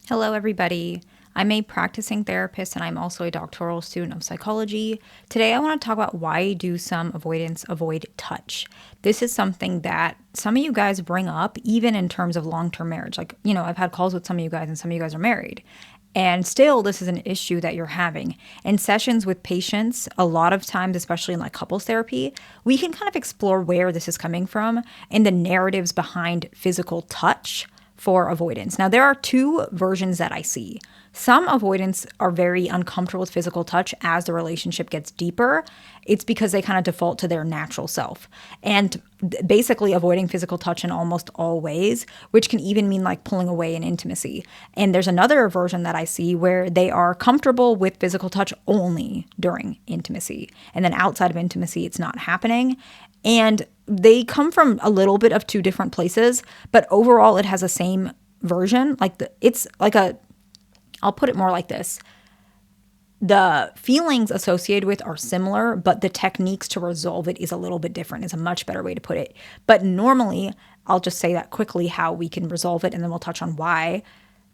Hello, everybody. I'm a practicing therapist and I'm also a doctoral student of psychology. Today, I want to talk about why do some avoidants avoid touch. This is something that some of you guys bring up, even in terms of long term marriage. I've had calls with some of you guys, and some of you guys are married. And still, this is an issue that you're having. In sessions with patients, a lot of times, especially in like couples therapy, we can kind of explore where this is coming from and the narratives behind physical touch for avoidance. Now, there are two versions that I see. Some avoidants are very uncomfortable with physical touch as the relationship gets deeper. It's because they kind of default to their natural self and basically avoiding physical touch in almost all ways, which can even mean like pulling away in intimacy. And there's another version that I see where they are comfortable with physical touch only during intimacy. And then outside of intimacy, it's not happening. And they come from a little bit of two different places, but overall it has the same version. I'll put it more like this. The feelings associated with are similar, but the techniques to resolve it is a little bit different, is a much better way to put it. But normally, I'll just say that quickly how we can resolve it, and then we'll touch on why.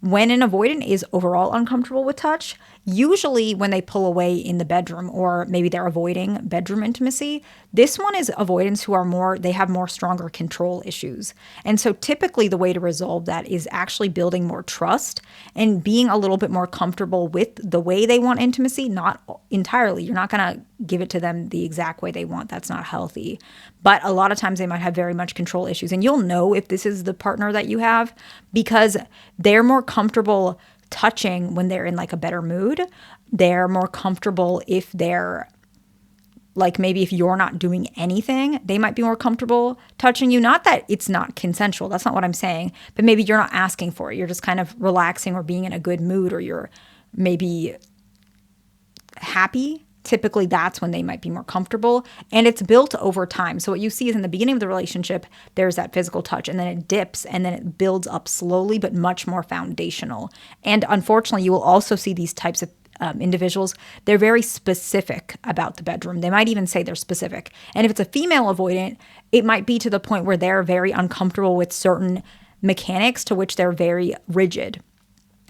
When an avoidant is overall uncomfortable with touch, usually when they pull away in the bedroom or maybe they're avoiding bedroom intimacy, this one is avoidants who they have more stronger control issues. And so typically the way to resolve that is actually building more trust and being a little bit more comfortable with the way they want intimacy, not entirely. You're not going to give it to them the exact way they want. That's not healthy. But a lot of times they might have very much control issues. And you'll know if this is the partner that you have because they're more comfortable touching when they're in like a better mood. They're more comfortable if they're like, maybe if you're not doing anything, they might be more comfortable touching you. Not that it's not consensual. That's not what I'm saying. But maybe you're not asking for it. You're just kind of relaxing or being in a good mood, or you're maybe happy. Typically, that's when they might be more comfortable, and it's built over time. So what you see is in the beginning of the relationship, there's that physical touch, and then it dips, and then it builds up slowly, but much more foundational. And unfortunately, you will also see these types of individuals. They're very specific about the bedroom. They might even say they're specific. And if it's a female avoidant, it might be to the point where they're very uncomfortable with certain mechanics to which they're very rigid.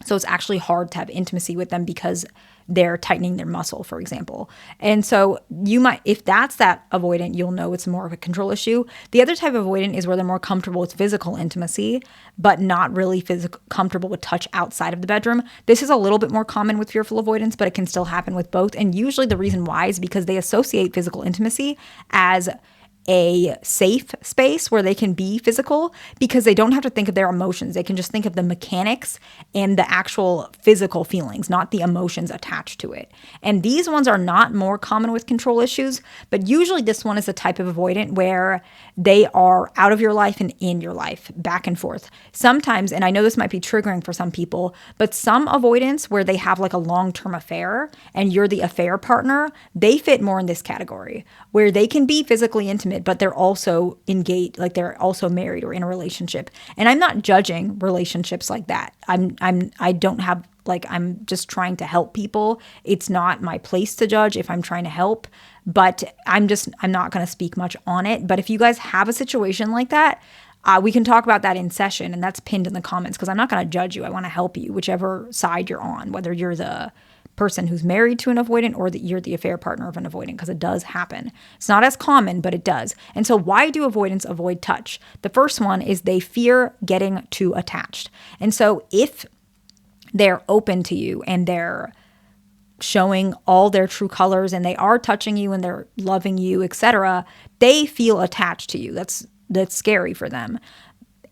So it's actually hard to have intimacy with them because they're tightening their muscle, for example. And so if that's that avoidant, you'll know it's more of a control issue. The other type of avoidant is where they're more comfortable with physical intimacy, but not really comfortable with touch outside of the bedroom. This is a little bit more common with fearful avoidance, but it can still happen with both. And usually the reason why is because they associate physical intimacy as a safe space where they can be physical because they don't have to think of their emotions. They can just think of the mechanics and the actual physical feelings, not the emotions attached to it. And these ones are not more common with control issues, but usually this one is a type of avoidant where they are out of your life and in your life, back and forth. Sometimes, and I know this might be triggering for some people, but some avoidants where they have like a long-term affair and you're the affair partner, they fit more in this category where they can be physically intimate, but they're also engaged, like they're also married or in a relationship. And I'm not judging relationships like that. I'm just trying to help people. It's not my place to judge if I'm trying to help, but I'm not going to speak much on it. But if you guys have a situation like that, we can talk about that in session, and that's pinned in the comments because I'm not going to judge you. I want to help you, whichever side you're on, whether you're the person who's married to an avoidant or that you're the affair partner of an avoidant, because it does happen. It's not as common, but it does. And so why do avoidants avoid touch? The first one is they fear getting too attached. And so if they're open to you and they're showing all their true colors and they are touching you and they're loving you, etc., they feel attached to you. That's scary for them.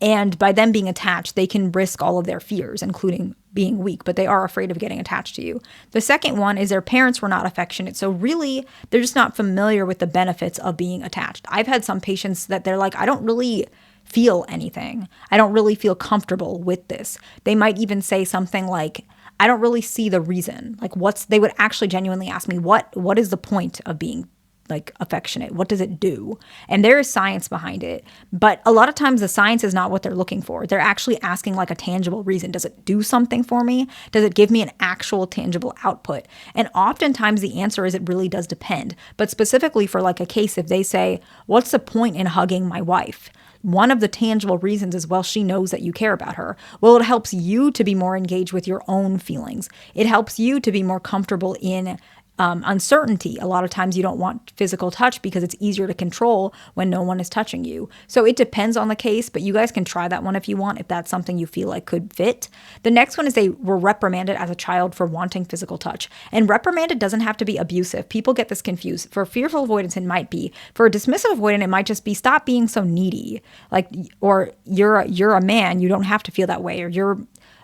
And by them being attached, they can risk all of their fears, including being weak, but they are afraid of getting attached to you. The second one is their parents were not affectionate. So really, they're just not familiar with the benefits of being attached. I've had some patients that they're like, I don't really feel anything. I don't really feel comfortable with this. They might even say something like, I don't really see the reason. Like they would actually genuinely ask me, what is the point of being like affectionate? What does it do? And there is science behind it. But a lot of times the science is not what they're looking for. They're actually asking like a tangible reason. Does it do something for me? Does it give me an actual tangible output? And oftentimes the answer is it really does depend. But specifically for like a case, if they say, what's the point in hugging my wife? One of the tangible reasons is, well, she knows that you care about her. Well, it helps you to be more engaged with your own feelings. It helps you to be more comfortable in uncertainty. A lot of times you don't want physical touch because it's easier to control when no one is touching you. So it depends on the case, but you guys can try that one if you want, if that's something you feel like could fit. The next one is they were reprimanded as a child for wanting physical touch. And reprimanded doesn't have to be abusive. People get this confused. For fearful avoidance, it might be. For a dismissive avoidant, it might just be stop being so needy. Like, or you're a man, you don't have to feel that way, or you're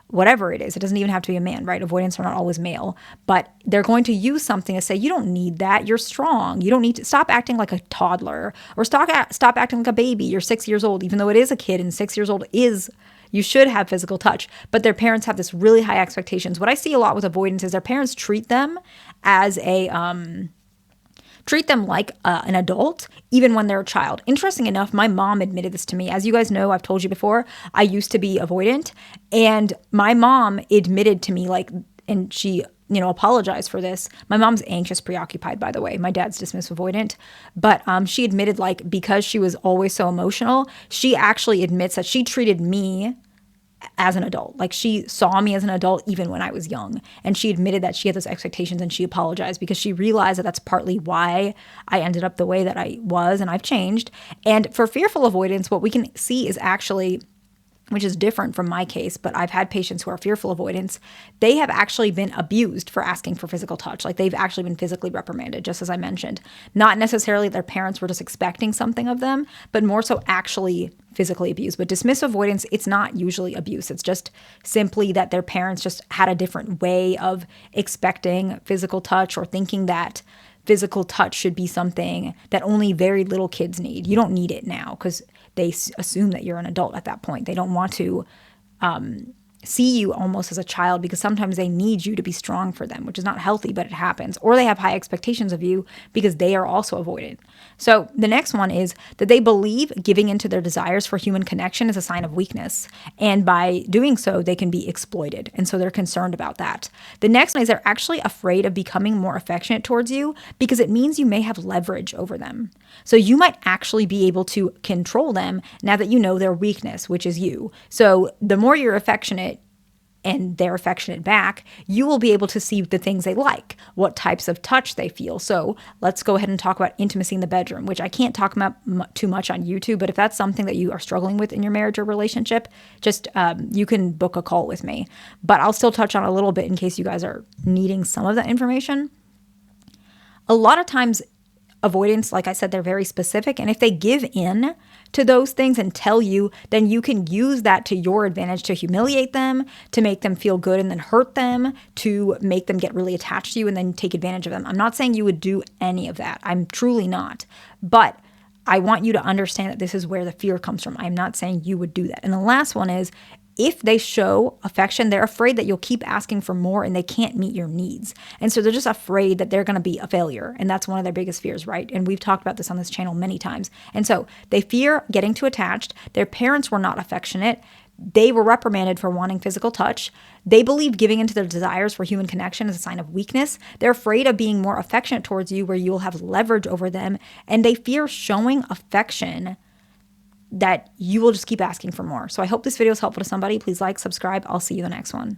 whatever it is. It doesn't even have to be a man, right? Avoidants are not always male, but they're going to use something to say, you don't need that. You're strong. You don't need to stop acting like a toddler, or stop acting like a baby. You're 6 years old, even though it is a kid, and 6 years old is, you should have physical touch, but their parents have this really high expectations. What I see a lot with avoidance is their parents treat them as treat them like an adult, even when they're a child. Interesting enough, my mom admitted this to me. As you guys know, I've told you before, I used to be avoidant, and my mom admitted to me, like, and she, apologized for this. My mom's anxious, preoccupied, by the way. My dad's dismissive avoidant, but she admitted, like, because she was always so emotional, she actually admits that she treated me as an adult. Like, she saw me as an adult even when I was young. And she admitted that she had those expectations, and she apologized because she realized that that's partly why I ended up the way that I was, and I've changed. And for fearful avoidance, what we can see is actually, which is different from my case, but I've had patients who are fearful avoidance. They have actually been abused for asking for physical touch. Like, they've actually been physically reprimanded, just as I mentioned. Not necessarily their parents were just expecting something of them, but more so actually physically abused. But dismissive avoidance, it's not usually abuse. It's just simply that their parents just had a different way of expecting physical touch, or thinking that physical touch should be something that only very little kids need. You don't need it now because they assume that you're an adult at that point. They don't want to see you almost as a child, because sometimes they need you to be strong for them, which is not healthy, but it happens. Or they have high expectations of you because they are also avoidant. So the next one is that they believe giving into their desires for human connection is a sign of weakness. And by doing so, they can be exploited. And so they're concerned about that. The next one is they're actually afraid of becoming more affectionate towards you because it means you may have leverage over them. So you might actually be able to control them now that you know their weakness, which is you. So the more you're affectionate, and they're affectionate back, you will be able to see the things they like, what types of touch they feel. So let's go ahead and talk about intimacy in the bedroom, which I can't talk about too much on YouTube, but if that's something that you are struggling with in your marriage or relationship, just you can book a call with me. But I'll still touch on a little bit in case you guys are needing some of that information. A lot of times, avoidance, like I said, they're very specific. And if they give in to those things and tell you, then you can use that to your advantage to humiliate them, to make them feel good and then hurt them, to make them get really attached to you and then take advantage of them. I'm not saying you would do any of that. I'm truly not. But I want you to understand that this is where the fear comes from. I'm not saying you would do that. And the last one is, if they show affection, they're afraid that you'll keep asking for more and they can't meet your needs. And so they're just afraid that they're going to be a failure. And that's one of their biggest fears, right? And we've talked about this on this channel many times. And so they fear getting too attached. Their parents were not affectionate. They were reprimanded for wanting physical touch. They believe giving into their desires for human connection is a sign of weakness. They're afraid of being more affectionate towards you, where you will have leverage over them. And they fear showing affection, that you will just keep asking for more. So I hope this video is helpful to somebody. Please like, subscribe. I'll see you in the next one.